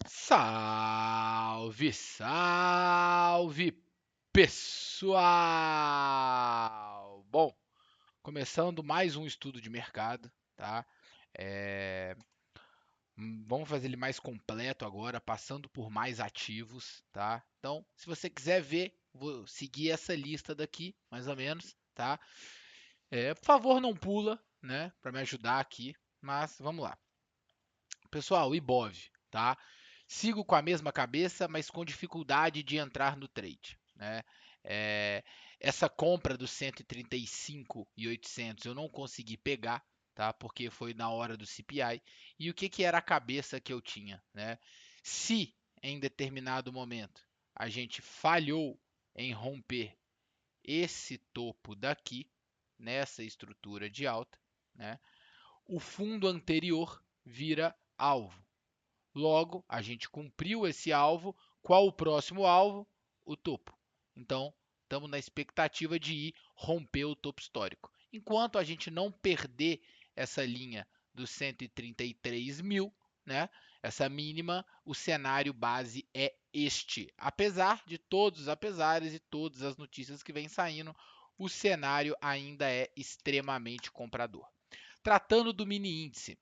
Salve, salve, pessoal! Bom, começando mais um estudo de mercado, tá? É, Vamos fazer ele mais completo agora, passando por mais ativos, tá? Então, se você quiser ver, vou seguir essa lista daqui, mais ou menos, tá? Por favor, não pula, né? Para me ajudar aqui, mas vamos lá. Pessoal, Ibov, tá? Sigo com a mesma cabeça, mas com dificuldade de entrar no trade, né? É, Essa compra dos 135.800 eu não consegui pegar, tá? Porque foi na hora do CPI. E o que que era a cabeça que eu tinha, né? Se em determinado momento a gente falhou em romper esse topo daqui, nessa estrutura de alta, né? O fundo anterior vira alvo. Logo, a gente cumpriu esse alvo. Qual o próximo alvo? O topo. Então, estamos na expectativa de ir romper o topo histórico. Enquanto a gente não perder essa linha dos 133 mil, né? Essa mínima, o cenário base é este. Apesar de todos os apesares e todas as notícias que vêm saindo, o cenário ainda é extremamente comprador. Tratando do mini índice,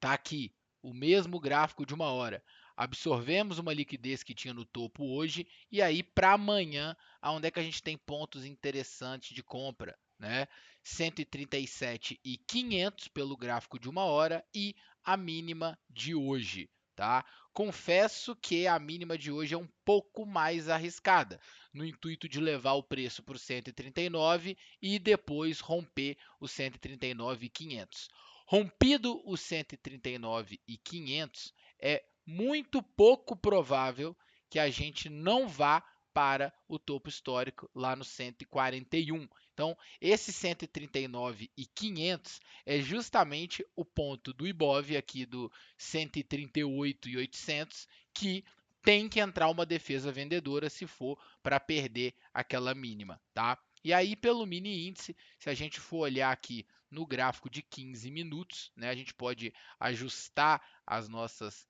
tá aqui o mesmo gráfico de uma hora. Absorvemos uma liquidez que tinha no topo hoje e aí para amanhã, aonde é que a gente tem pontos interessantes de compra, né? 137.500 pelo gráfico de uma hora e a mínima de hoje, tá? Confesso que a mínima de hoje é um pouco mais arriscada, no intuito de levar o preço para o 139 e depois romper os 139.500. Rompido os 139.500, é muito pouco provável que a gente não vá para o topo histórico lá no 141. Então, esse 139.500 é justamente o ponto do Ibov aqui do 138.800 que tem que entrar uma defesa vendedora se for para perder aquela mínima, tá? E aí, pelo mini índice, se a gente for olhar aqui no gráfico de 15 minutos, né, a gente pode ajustar as nossas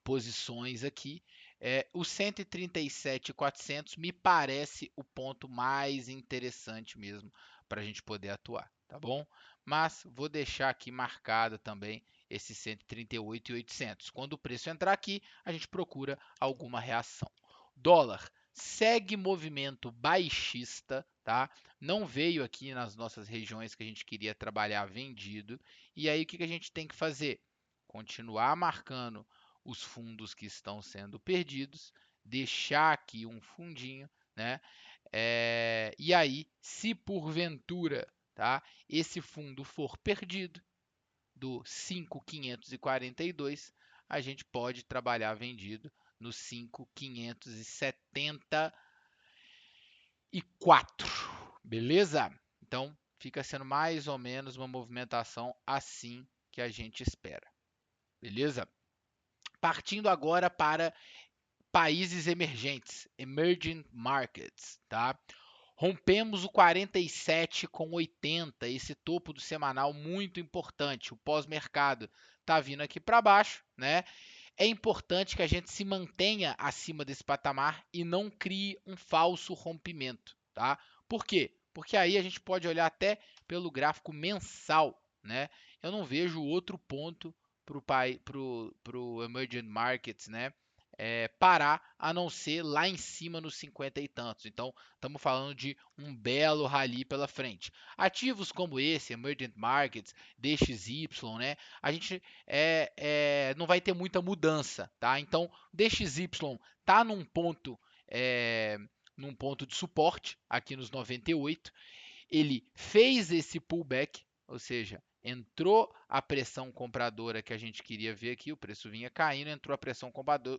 posições aqui. O 137.400 me parece o ponto mais interessante mesmo para a gente poder atuar, tá bom? Mas vou deixar aqui marcado também esse 138.800. Quando o preço entrar aqui, a gente procura alguma reação. Dólar segue movimento baixista, tá? Não veio aqui nas nossas regiões que a gente queria trabalhar vendido. E aí o que a gente tem que fazer? Continuar marcando os fundos que estão sendo perdidos, deixar aqui um fundinho, né? E aí, se porventura, tá, esse fundo for perdido do 5.542, a gente pode trabalhar vendido no 5.574, beleza? Então, fica sendo mais ou menos uma movimentação assim que a gente espera, beleza? Partindo agora para países emergentes, emerging markets, tá? Rompemos o 47 com 80, esse topo do semanal muito importante. O pós-mercado tá vindo aqui para baixo, né? É importante que a gente se mantenha acima desse patamar e não crie um falso rompimento, tá? Por quê? Porque aí a gente pode olhar até pelo gráfico mensal, né? Eu não vejo outro ponto para o emerging markets, né? Parar a não ser lá em cima nos 50 e tantos. Então, estamos falando de um belo rally pela frente. Ativos como esse, emerging markets, DXY, né? A gente não vai ter muita mudança, tá? Então, DXY tá num ponto de suporte aqui nos 98. Ele fez esse pullback, ou seja, entrou a pressão compradora que a gente queria ver aqui, o preço vinha caindo, entrou a pressão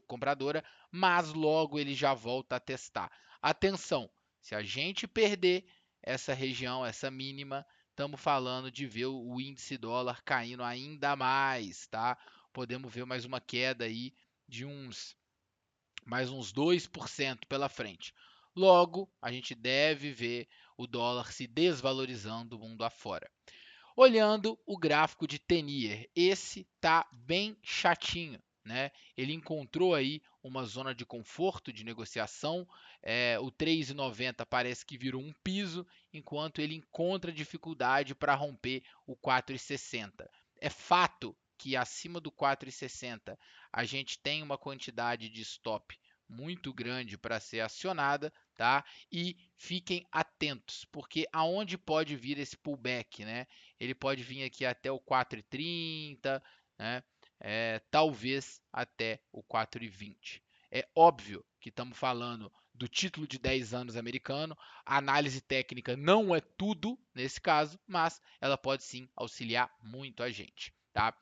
compradora, mas logo ele já volta a testar. Atenção, se a gente perder essa região, essa mínima, estamos falando de ver o índice dólar caindo ainda mais, tá? Podemos ver mais uma queda aí de mais uns 2% pela frente. Logo, a gente deve ver o dólar se desvalorizando mundo afora. Olhando o gráfico de 10-year, esse tá bem chatinho, né? Ele encontrou aí uma zona de conforto de negociação, o 3,90 parece que virou um piso, enquanto ele encontra dificuldade para romper o 4,60. É fato que acima do 4,60 a gente tem uma quantidade de stop muito grande para ser acionada, tá? E fiquem atentos, porque aonde pode vir esse pullback, né? Ele pode vir aqui até o 4,30, né? Talvez até o 4,20. É óbvio que estamos falando do título de 10 anos americano. A análise técnica não é tudo nesse caso, mas ela pode sim auxiliar muito a gente, tá?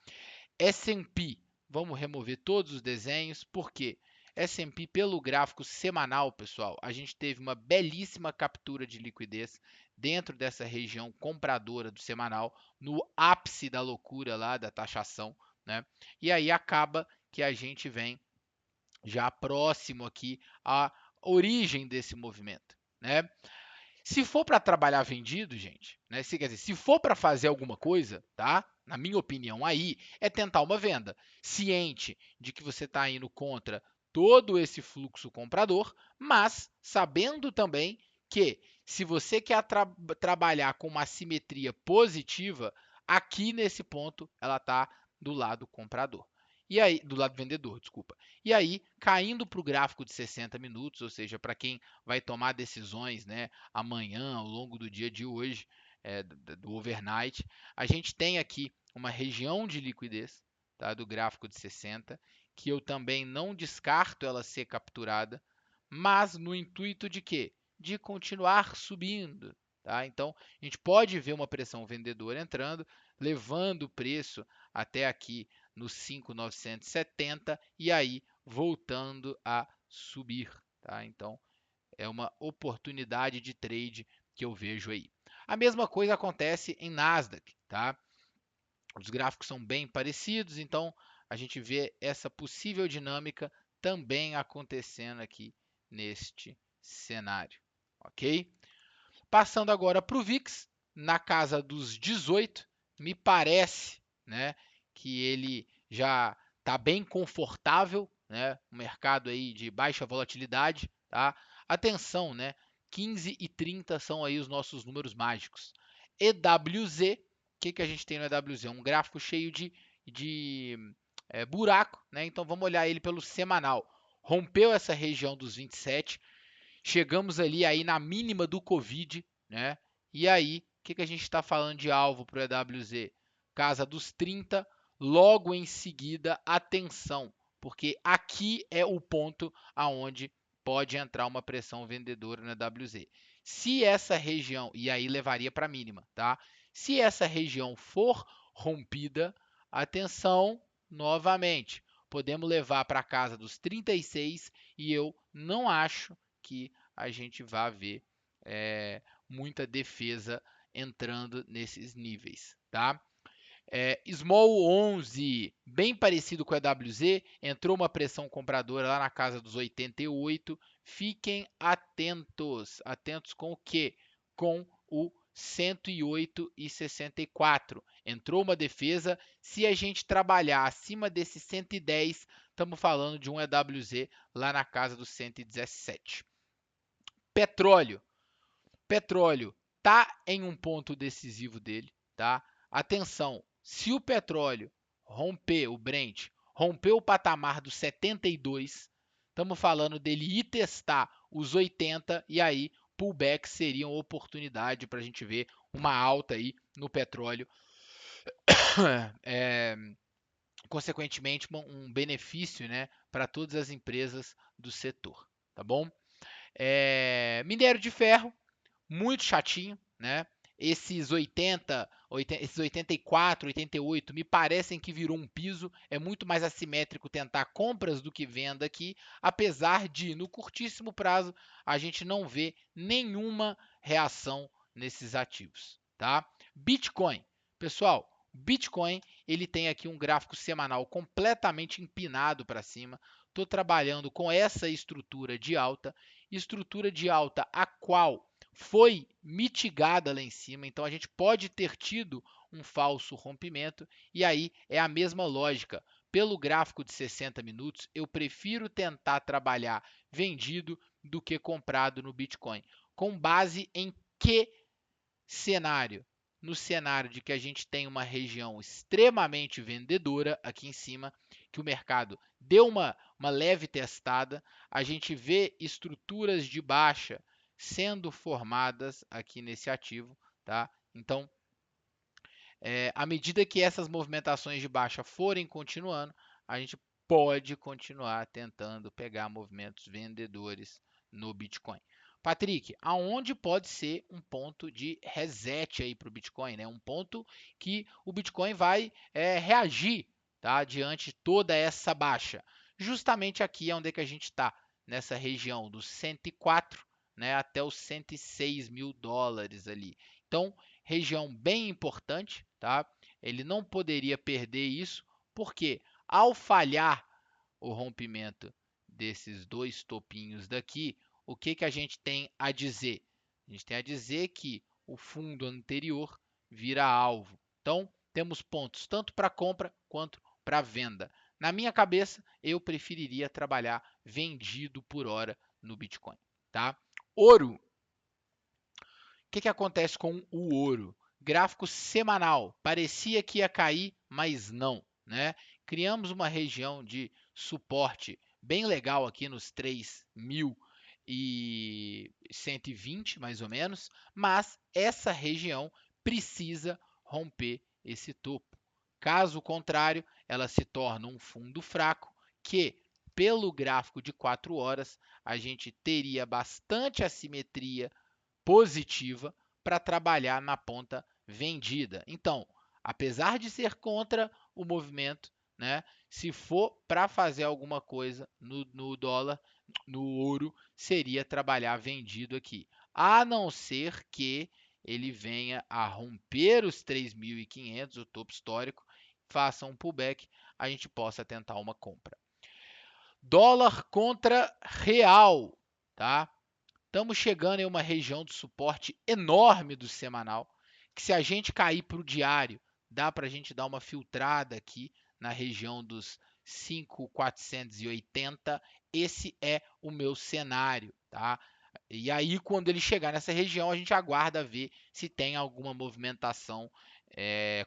S&P, vamos remover todos os desenhos, porque S&P pelo gráfico semanal, pessoal, a gente teve uma belíssima captura de liquidez dentro dessa região compradora do semanal, no ápice da loucura lá da taxação, né? E aí acaba que a gente vem já próximo aqui à origem desse movimento, né? Se for para trabalhar vendido, gente, né? Quer dizer, se for para fazer alguma coisa, tá? Na minha opinião, aí é tentar uma venda, ciente de que você está indo contra todo esse fluxo comprador, mas sabendo também que se você quer trabalhar com uma simetria positiva, aqui nesse ponto ela está do lado comprador. E aí, do lado vendedor, desculpa. E aí, caindo para o gráfico de 60 minutos, ou seja, para quem vai tomar decisões, né, amanhã, ao longo do dia de hoje, do overnight, a gente tem aqui uma região de liquidez, tá, do gráfico de 60, que eu também não descarto ela ser capturada, mas no intuito de quê? De continuar subindo. Tá? Então, a gente pode ver uma pressão vendedora entrando, levando o preço até aqui nos 5.970 e aí voltando a subir. Tá? Então, é uma oportunidade de trade que eu vejo aí. A mesma coisa acontece em Nasdaq, tá? Os gráficos são bem parecidos, então a gente vê essa possível dinâmica também acontecendo aqui neste cenário, ok? Passando agora para o VIX, na casa dos 18, me parece, né, que ele já está bem confortável, né, um mercado aí de baixa volatilidade, tá? Atenção, né, 15 e 30 são aí os nossos números mágicos. EWZ, o que a gente tem no EWZ? Um gráfico cheio de buraco, né? Então vamos olhar ele pelo semanal. Rompeu essa região dos 27, chegamos ali aí na mínima do Covid, né? E aí, o que a gente está falando de alvo para o EWZ? Casa dos 30, logo em seguida, atenção, porque aqui é o ponto aonde pode entrar uma pressão vendedora no EWZ. Se essa região, e aí levaria para a mínima, tá? Se essa região for rompida, atenção novamente, podemos levar para casa dos 36 e eu não acho que a gente vai ver muita defesa entrando nesses níveis, tá? Small 11, bem parecido com a EWZ, entrou uma pressão compradora lá na casa dos 88. Fiquem atentos. Atentos com o quê? Com o 108,64. Entrou uma defesa. Se a gente trabalhar acima desse 110, estamos falando de um EWZ lá na casa dos 117. Petróleo. Petróleo tá em um ponto decisivo dele, tá? Atenção, se o petróleo romper, o Brent, romper o patamar dos 72, estamos falando dele ir testar os 80 e aí pullback seria uma oportunidade para a gente ver uma alta aí no petróleo. Consequentemente, um benefício, né, para todas as empresas do setor, tá bom? Minério de ferro, muito chatinho, né? Esses 84, 88 me parecem que virou um piso. É muito mais assimétrico tentar compras do que venda aqui, apesar de no curtíssimo prazo a gente não vê nenhuma reação nesses ativos, tá? Bitcoin, pessoal, Bitcoin ele tem aqui um gráfico semanal completamente empinado para cima. Estou trabalhando com essa estrutura de alta a qual foi mitigada lá em cima, então a gente pode ter tido um falso rompimento, e aí é a mesma lógica. Pelo gráfico de 60 minutos, eu prefiro tentar trabalhar vendido do que comprado no Bitcoin. Com base em que cenário? No cenário de que a gente tem uma região extremamente vendedora aqui em cima, que o mercado deu uma leve testada, a gente vê estruturas de baixa sendo formadas aqui nesse ativo, tá? Então, à medida que essas movimentações de baixa forem continuando, a gente pode continuar tentando pegar movimentos vendedores no Bitcoin. Patrick, aonde pode ser um ponto de reset aí para o Bitcoin, né? Um ponto que o Bitcoin vai reagir, tá? Diante de toda essa baixa. Justamente aqui é onde é que a gente está, nessa região dos 104, né, até os 106 mil dólares ali. Então, região bem importante, tá? Ele não poderia perder isso, porque ao falhar o rompimento desses dois topinhos daqui, o que que a gente tem a dizer? A gente tem a dizer que o fundo anterior vira alvo. Então, temos pontos tanto para compra quanto para venda. Na minha cabeça, eu preferiria trabalhar vendido por hora no Bitcoin, tá? Ouro. O que acontece com o ouro? Gráfico semanal. Parecia que ia cair, mas não, né? Criamos uma região de suporte bem legal aqui nos 3.120, mais ou menos, mas essa região precisa romper esse topo. Caso contrário, ela se torna um fundo fraco que, pelo gráfico de 4 horas, a gente teria bastante assimetria positiva para trabalhar na ponta vendida. Então, apesar de ser contra o movimento, né, se for para fazer alguma coisa no dólar, no ouro, seria trabalhar vendido aqui. A não ser que ele venha a romper os 3.500, o topo histórico, faça um pullback, a gente possa tentar uma compra. Dólar contra real, tá? Estamos chegando em uma região de suporte enorme do semanal, que se a gente cair para o diário, dá para a gente dar uma filtrada aqui na região dos 5.480. Esse é o meu cenário, tá? E aí, quando ele chegar nessa região, a gente aguarda ver se tem alguma movimentação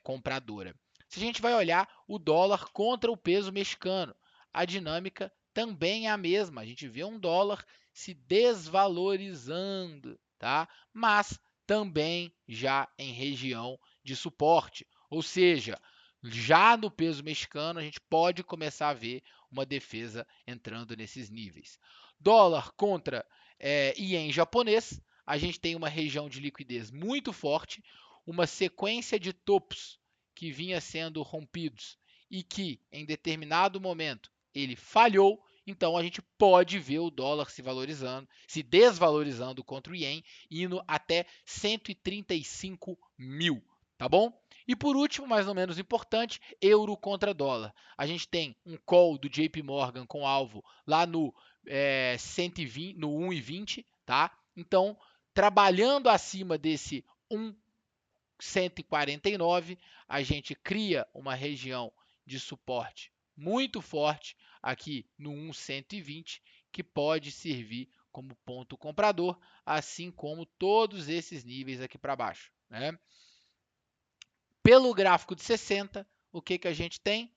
compradora. Se a gente vai olhar o dólar contra o peso mexicano, a dinâmica também é a mesma. A gente vê um dólar se desvalorizando, tá? Mas também já em região de suporte. Ou seja, já no peso mexicano, a gente pode começar a ver uma defesa entrando nesses níveis. Dólar contra ien japonês, a gente tem uma região de liquidez muito forte, uma sequência de topos que vinha sendo rompidos e que em determinado momento ele falhou, então a gente pode ver o dólar se valorizando, se desvalorizando contra o ien, indo até 135 mil, tá bom? E por último, mais ou menos importante, euro contra dólar. A gente tem um call do JP Morgan com alvo lá no 120, no 1,20, tá? Então, trabalhando acima desse 1,149, a gente cria uma região de suporte muito forte aqui no 1,120, que pode servir como ponto comprador, assim como todos esses níveis aqui para baixo, né? Pelo gráfico de 60, o que que a gente tem?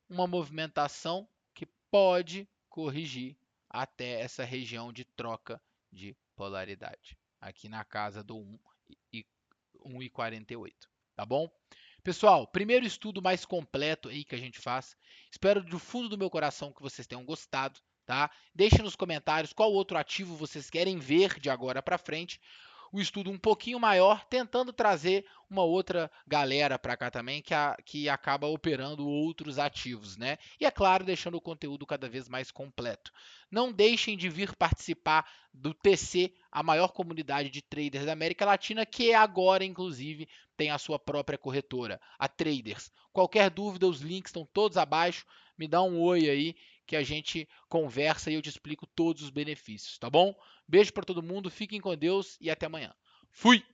Uma movimentação que pode corrigir até essa região de troca de polaridade, aqui na casa do 1,48, tá bom? Pessoal, primeiro estudo mais completo aí que a gente faz. Espero do fundo do meu coração que vocês tenham gostado, tá? Deixe nos comentários qual outro ativo vocês querem ver de agora para frente. O estudo um pouquinho maior, tentando trazer uma outra galera para cá também que acaba operando outros ativos, né? E é claro, deixando o conteúdo cada vez mais completo. Não deixem de vir participar do TC, a maior comunidade de traders da América Latina, que agora, inclusive, tem a sua própria corretora, a Traders. Qualquer dúvida, os links estão todos abaixo. Me dá um oi aí que a gente conversa e eu te explico todos os benefícios, tá bom? Beijo para todo mundo, fiquem com Deus e até amanhã. Fui!